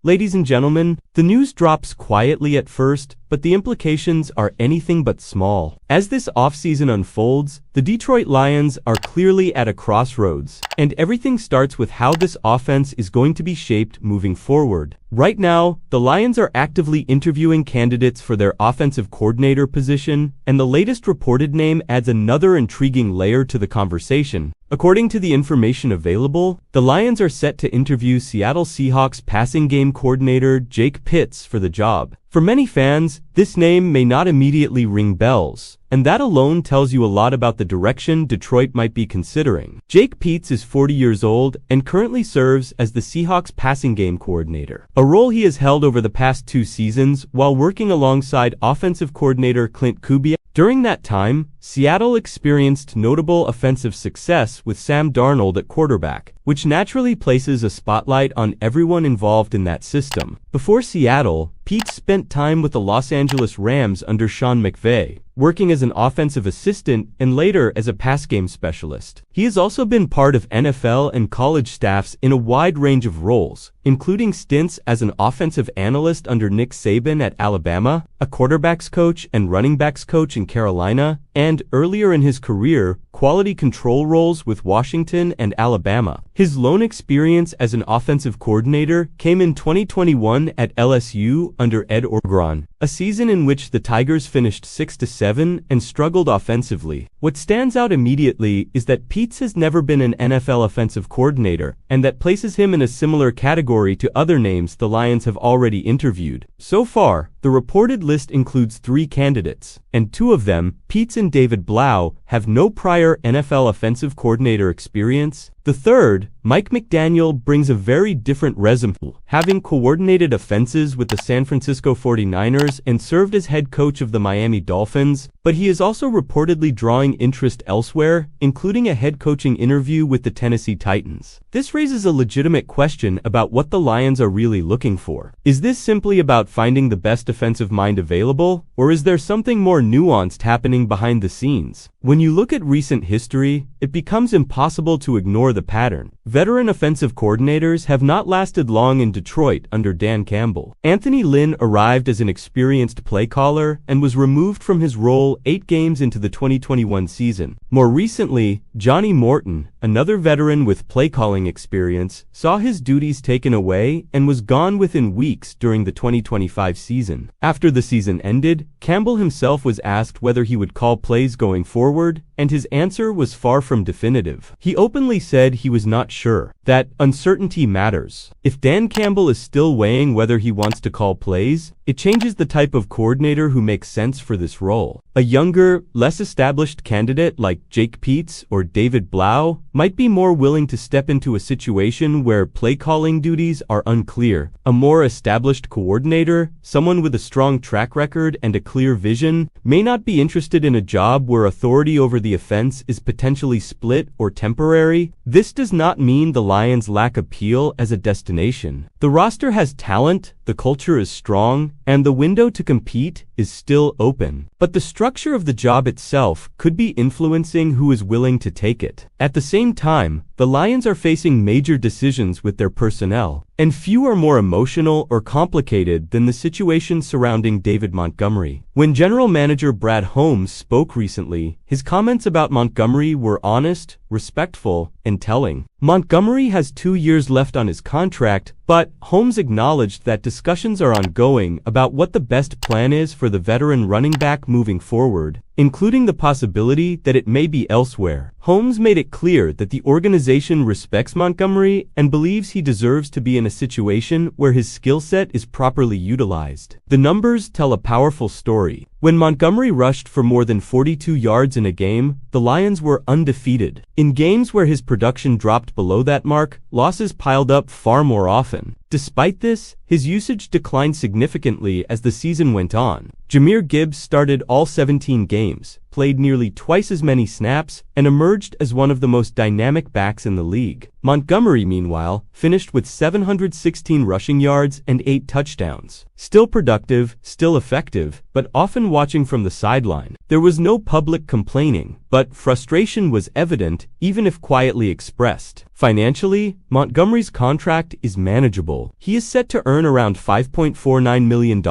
Ladies and gentlemen, the news drops quietly at first, but the implications are anything but small. As this offseason unfolds, the Detroit Lions are clearly at a crossroads, and everything starts with how this offense is going to be shaped moving forward. Right now, the Lions are actively interviewing candidates for their offensive coordinator position, and the latest reported name adds another intriguing layer to the conversation. According to the information available, the Lions are set to interview Seattle Seahawks passing game coordinator Jake Pitts for the job. For many fans, this name may not immediately ring bells, and that alone tells you a lot about the direction Detroit might be considering. Jake Pitts is 40 years old and currently serves as the Seahawks passing game coordinator, a role he has held over the past 2 seasons while working alongside offensive coordinator Clint Kubiak. During that time, Seattle experienced notable offensive success with Sam Darnold at quarterback, which naturally places a spotlight on everyone involved in that system. Before Seattle, Pete spent time with the Los Angeles Rams under Sean McVay, working as an offensive assistant and later as a pass game specialist. He has also been part of NFL and college staffs in a wide range of roles, including stints as an offensive analyst under Nick Saban at Alabama, a quarterbacks coach and running backs coach in Carolina, and earlier in his career, quality control roles with Washington and Alabama. His lone experience as an offensive coordinator came in 2021 at LSU under Ed Orgeron, a season in which the Tigers finished 6-7 and struggled offensively. What stands out immediately is that Pitts has never been an NFL offensive coordinator, and that places him in a similar category to other names the Lions have already interviewed. So far, the reported list includes 3 candidates, and 2 of them, Pitts and David Blau, have no prior NFL offensive coordinator experience. The third, Mike McDaniel, brings a very different resume, having coordinated offenses with the San Francisco 49ers and served as head coach of the Miami Dolphins, but he is also reportedly drawing interest elsewhere, including a head coaching interview with the Tennessee Titans. This raises a legitimate question about what the Lions are really looking for. Is this simply about finding the best offensive mind available, or is there something more nuanced happening behind the scenes? When you look at recent history, it becomes impossible to ignore the pattern. Veteran offensive coordinators have not lasted long in Detroit under Dan Campbell. Anthony Lynn arrived as an experienced play caller and was removed from his role 8 games into the 2021 season. More recently, Johnny Morton, another veteran with play calling experience, saw his duties taken away and was gone within weeks during the 2025 season. After the season ended, Campbell himself was asked whether he would call plays going forward, and his answer was far from definitive. He openly said he was not sure, that uncertainty matters. If Dan Campbell is still weighing whether he wants to call plays, it changes the type of coordinator who makes sense for this role. A younger, less established candidate like Jake Pitts or David Blau might be more willing to step into a situation where play calling duties are unclear. A more established coordinator, someone with a strong track record and a clear vision, may not be interested in a job where authority over the offense is potentially split or temporary. This does not mean the Lions lack appeal as a destination. The roster has talent, the culture is strong, and the window to compete is still open. But the structure of the job itself could be influencing who is willing to take it. At the same time, the Lions are facing major decisions with their personnel, and few are more emotional or complicated than the situation surrounding David Montgomery. When General Manager Brad Holmes spoke recently, his comments about Montgomery were honest, respectful, and telling. Montgomery has 2 years left on his contract, but Holmes acknowledged that discussions are ongoing about what the best plan is for the veteran running back moving forward, including the possibility that it may be elsewhere. Holmes made it clear that the organization respects Montgomery and believes he deserves to be in a situation where his skill set is properly utilized. The numbers tell a powerful story. When Montgomery rushed for more than 42 yards in a game, the Lions were undefeated. In games where his production dropped below that mark, losses piled up far more often. Despite this, his usage declined significantly as the season went on. Jahmyr Gibbs started all 17 games, played nearly twice as many snaps, and emerged as one of the most dynamic backs in the league. Montgomery, meanwhile, finished with 716 rushing yards and 8 touchdowns. Still productive, still effective, but often watching from the sideline. There was no public complaining, but frustration was evident, even if quietly expressed. Financially, Montgomery's contract is manageable. He is set to earn around $5.49 million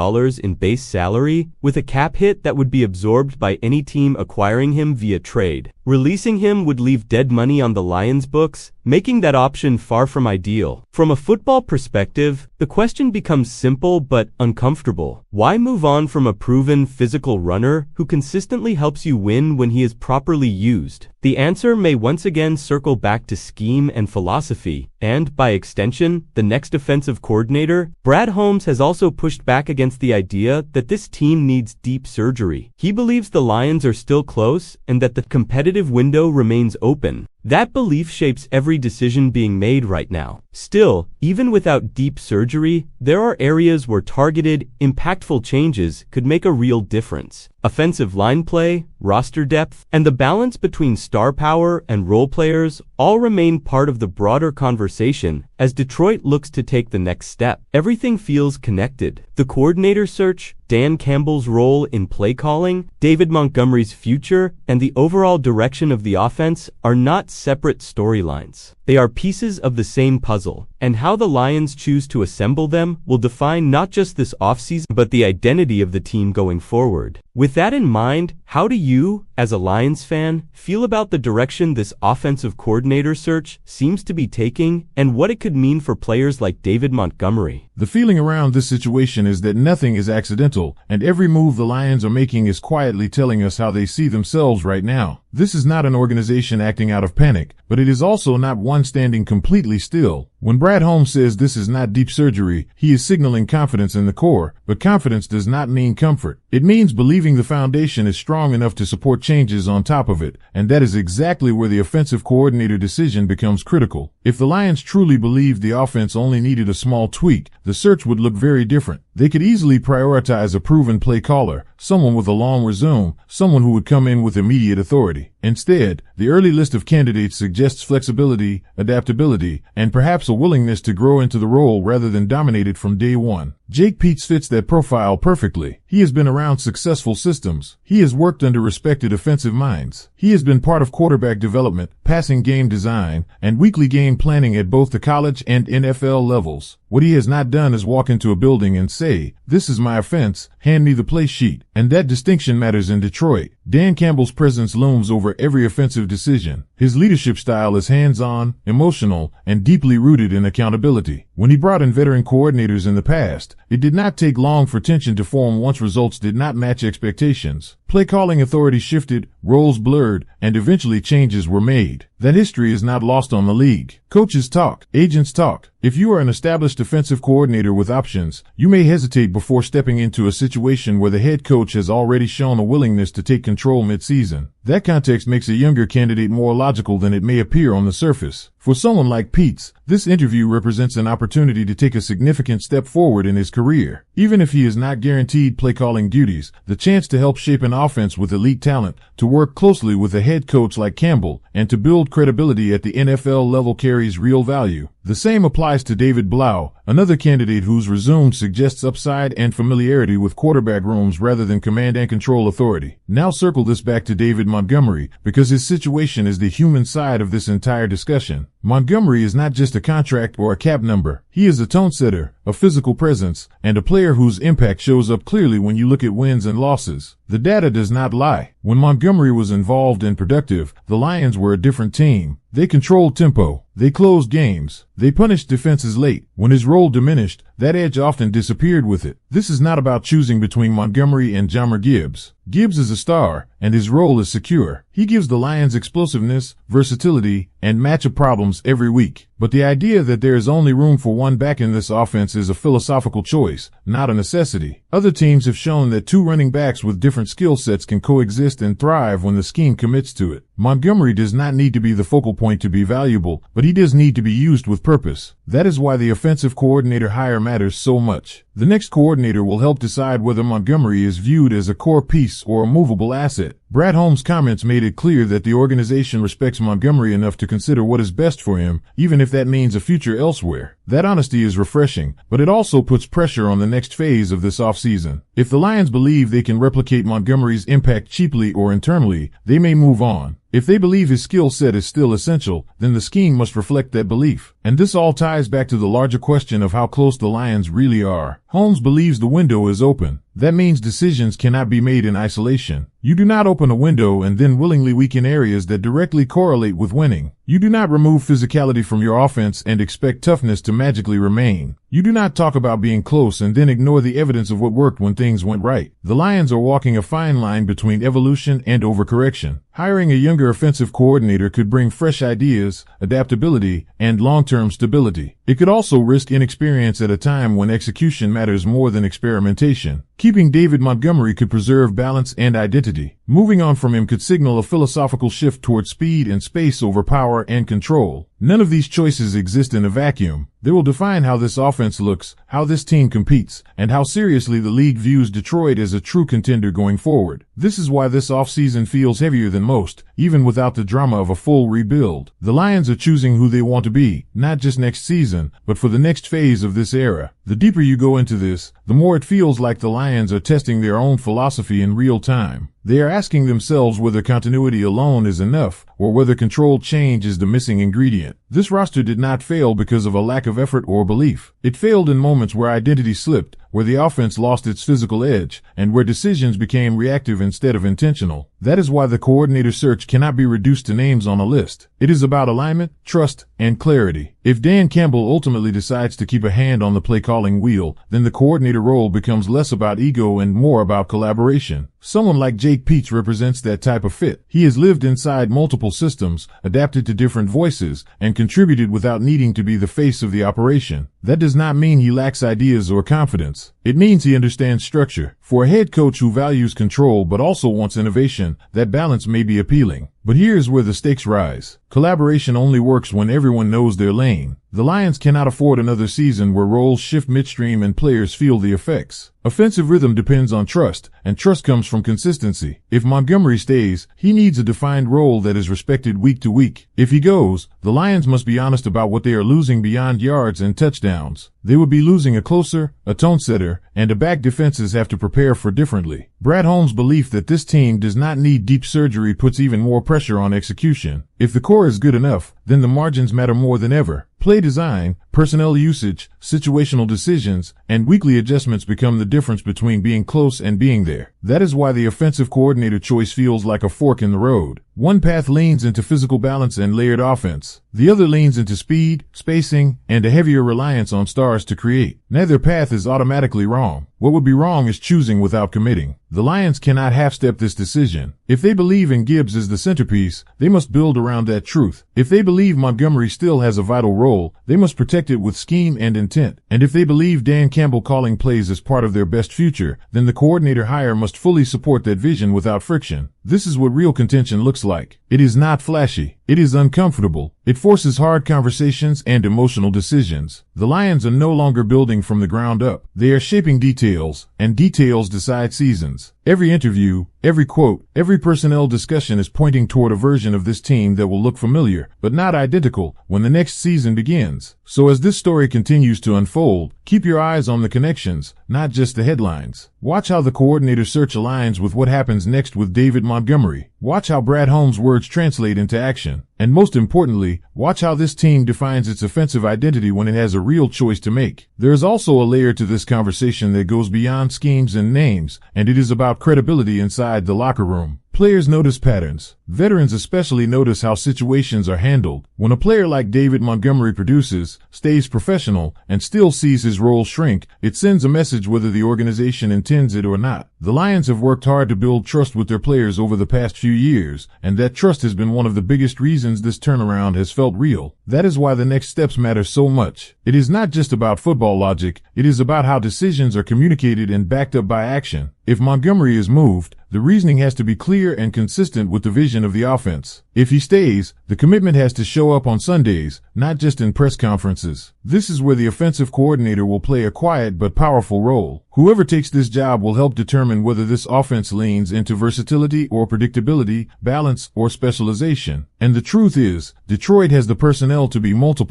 in base salary, with a cap hit that would be absorbed by any team acquiring him via trade. Releasing him would leave dead money on the Lions' books, making that option far from ideal. From a football perspective, the question becomes simple but uncomfortable. Why move on from a proven physical runner who consistently helps you win when he is properly used? The answer may once again circle back to scheme and philosophy, and, by extension, the next offensive coordinator. Brad Holmes has also pushed back against the idea that this team needs deep surgery. He believes the Lions are still close and that the competitive window remains open. That belief shapes every decision being made right now. Still, even without deep surgery, there are areas where targeted, impactful changes could make a real difference. Offensive line play, roster depth, and the balance between star power and role players all remain part of the broader conversation as Detroit looks to take the next step. Everything feels connected. The coordinator search, Dan Campbell's role in play calling, David Montgomery's future, and the overall direction of the offense are not separate storylines. They are pieces of the same puzzle, and how the Lions choose to assemble them will define not just this offseason but the identity of the team going forward. With that in mind, how do you, as a Lions fan, feel about the direction this offensive coordinator search seems to be taking and what it could mean for players like David Montgomery? The feeling around this situation is that nothing is accidental, and every move the Lions are making is quietly telling us how they see themselves right now. This is not an organization acting out of panic, but it is also not one standing completely still. When Brad Holmes says this is not deep surgery, he is signaling confidence in the core, but confidence does not mean comfort. It means believing the foundation is strong enough to support changes on top of it, and that is exactly where the offensive coordinator decision becomes critical. If the Lions truly believed the offense only needed a small tweak, the search would look very different. They could easily prioritize a proven play caller, someone with a long resume, someone who would come in with immediate authority. Instead, the early list of candidates suggests flexibility, adaptability, and perhaps a willingness to grow into the role rather than dominate it from day one. Jake Peetz fits that profile perfectly. He has been around successful systems. He has worked under respected offensive minds. He has been part of quarterback development, passing game design, and weekly game planning at both the college and NFL levels. What he has not done is walk into a building and say, "This is my offense, hand me the play sheet." And that distinction matters in Detroit. Dan Campbell's presence looms over every offensive decision. His leadership style is hands-on, emotional, and deeply rooted in accountability. When he brought in veteran coordinators in the past, it did not take long for tension to form once results did not match expectations. Play calling authority shifted, roles blurred, and eventually changes were made. That history is not lost on the league. Coaches talk, agents talk. If you are an established defensive coordinator with options, you may hesitate before stepping into a situation where the head coach has already shown a willingness to take control mid-season. That context makes a younger candidate more logical than it may appear on the surface. For someone like Peetz, this interview represents an opportunity to take a significant step forward in his career. Even if he is not guaranteed play-calling duties, the chance to help shape an offense with elite talent, to work closely with a head coach like Campbell, and to build credibility at the NFL level carries real value. The same applies to David Blau, another candidate whose resume suggests upside and familiarity with quarterback rooms rather than command and control authority. Now circle this back to David Montgomery, because his situation is the human side of this entire discussion. Montgomery is not just a contract or a cap number. He is a tone setter, a physical presence, and a player whose impact shows up clearly when you look at wins and losses. The data does not lie. When Montgomery was involved and productive, the Lions were a different team. They controlled tempo. They closed games. They punished defenses late. When his role diminished, that edge often disappeared with it. This is not about choosing between Montgomery and Jahmyr Gibbs. Gibbs is a star, and his role is secure. He gives the Lions explosiveness, versatility, and matchup problems every week. But the idea that there is only room for one back in this offense is a philosophical choice, not a necessity. Other teams have shown that two running backs with different skill sets can coexist and thrive when the scheme commits to it. Montgomery does not need to be the focal point to be valuable, but he does need to be used with purpose. That is why the offensive coordinator hire matters so much. The next coordinator will help decide whether Montgomery is viewed as a core piece or a movable asset. Brad Holmes' comments made it clear that the organization respects Montgomery enough to consider what is best for him, even if that means a future elsewhere. That honesty is refreshing, but it also puts pressure on the next phase of this offseason. If the Lions believe they can replicate Montgomery's impact cheaply or internally, they may move on. If they believe his skill set is still essential, then the scheme must reflect that belief. And this all ties back to the larger question of how close the Lions really are. Holmes believes the window is open. That means decisions cannot be made in isolation. You do not open a window and then willingly weaken areas that directly correlate with winning. You do not remove physicality from your offense and expect toughness to magically remain. You do not talk about being close and then ignore the evidence of what worked when things went right. The Lions are walking a fine line between evolution and overcorrection. Hiring a younger offensive coordinator could bring fresh ideas, adaptability, and long-term stability. It could also risk inexperience at a time when execution matters more than experimentation. Keeping David Montgomery could preserve balance and identity. Moving on from him could signal a philosophical shift toward speed and space over power and control. None of these choices exist in a vacuum. They will define how this offense looks, how this team competes, and how seriously the league views Detroit as a true contender going forward. This is why this offseason feels heavier than most, even without the drama of a full rebuild. The Lions are choosing who they want to be, not just next season, but for the next phase of this era. The deeper you go into this, the more it feels like the Lions are testing their own philosophy in real time. They are asking themselves whether continuity alone is enough, or whether controlled change is the missing ingredient. This roster did not fail because of a lack of effort or belief. It failed in moments where identity slipped, where the offense lost its physical edge, and where decisions became reactive instead of intentional. That is why the coordinator search cannot be reduced to names on a list. It is about alignment, trust, and clarity. If Dan Campbell ultimately decides to keep a hand on the play-calling wheel, then the coordinator role becomes less about ego and more about collaboration. Someone like Jake Peetz represents that type of fit. He has lived inside multiple systems, adapted to different voices, and contributed without needing to be the face of the operation. That does not mean he lacks ideas or confidence. It means he understands structure. For a head coach who values control but also wants innovation, that balance may be appealing. But here's where the stakes rise. Collaboration only works when everyone knows their lane. The Lions cannot afford another season where roles shift midstream and players feel the effects. Offensive rhythm depends on trust, and trust comes from consistency. If Montgomery stays, he needs a defined role that is respected week to week. If he goes, the Lions must be honest about what they are losing beyond yards and touchdowns. They would be losing a closer, a tone setter, and a back defenses have to prepare for differently. Brad Holmes' belief that this team does not need deep surgery puts even more pressure on execution. If the core is good enough, then the margins matter more than ever. Play design, personnel usage, situational decisions, and weekly adjustments become the difference between being close and being there. That is why the offensive coordinator choice feels like a fork in the road. One path leans into physical balance and layered offense. The other leans into speed, spacing, and a heavier reliance on stars to create. Neither path is automatically wrong. What would be wrong is choosing without committing. The Lions cannot half-step this decision. If they believe in Gibbs as the centerpiece, they must build around that truth. If they believe Montgomery still has a vital role, they must protect it with scheme and intent. And if they believe Dan Campbell calling plays is part of their best future, then the coordinator hire must fully support that vision without friction. This is what real contention looks like. It is not flashy. It is uncomfortable. It forces hard conversations and emotional decisions. The Lions are no longer building from the ground up. They are shaping details, and details decide seasons. Every interview, every quote, every personnel discussion is pointing toward a version of this team that will look familiar, but not identical, when the next season begins. So as this story continues to unfold, keep your eyes on the connections, not just the headlines. Watch how the coordinator search aligns with what happens next with David Montgomery. Watch how Brad Holmes' words translate into action. And most importantly, watch how this team defines its offensive identity when it has a real choice to make. There is also a layer to this conversation that goes beyond schemes and names, and it is about credibility inside the locker room. Players notice patterns. Veterans especially notice how situations are handled. When a player like David Montgomery produces, stays professional, and still sees his role shrink, it sends a message whether the organization intends it or not. The Lions have worked hard to build trust with their players over the past few years, and that trust has been one of the biggest reasons this turnaround has felt real. That is why the next steps matter so much. It is not just about football logic, It is about how decisions are communicated and backed up by action. If Montgomery is moved, the reasoning has to be clear and consistent with the vision of the offense. If he stays, the commitment has to show up on Sundays, not just in press conferences. This is where the offensive coordinator will play a quiet but powerful role. Whoever takes this job will help determine whether this offense leans into versatility or predictability, balance or specialization. And the truth is, Detroit has the personnel to be multiple.